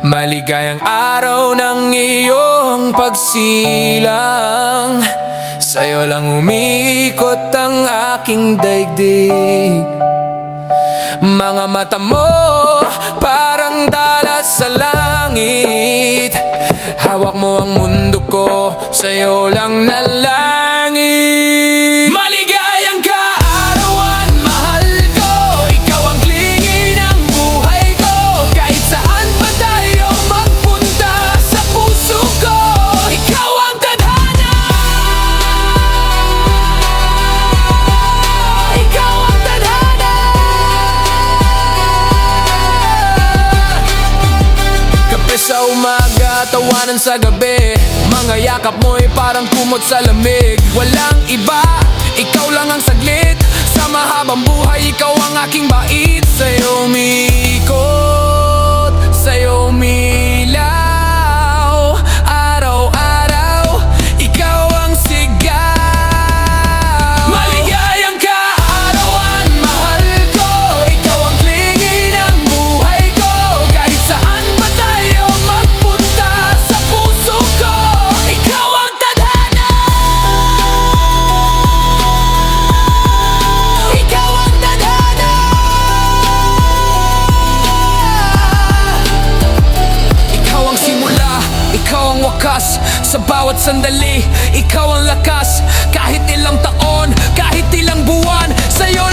Maligayang araw ng iyong pagsilang, sa'yo lang umiikot ang aking daigdig. Mga mata mo parang dalas sa langit, hawak mo ang mundo ko, sa'yo lang nalangin. Maligayang kaarawan, mahal ko, ikaw ang klingi ng buhay ko. Kahit saan pa tayo magpunta, sa puso ko ikaw ang tadhana. Ikaw ang tadhana. Kape sa umaga, tawanan sa gabi, mga yakap mo'y parang kumot sa lamig. Walang iba, ikaw lang ang saglit, sa mahabang buhay ikaw ang aking bait. Sa'yo umiikot, sa'yo umilaw, araw-araw ikaw ang sigaw. Maligayang kaarawan, mahal ko, ikaw ang klingi ng buhay ko. Kahit saan pa tayo magpunta, sa puso ko ikaw ang tadhana. Ikaw ang tadhana. Ikaw ang simula, ikaw ang wakas, sa bawat sandali ikaw ang lakas. Kahit ilang taon, kahit ilang buwan, sa'yo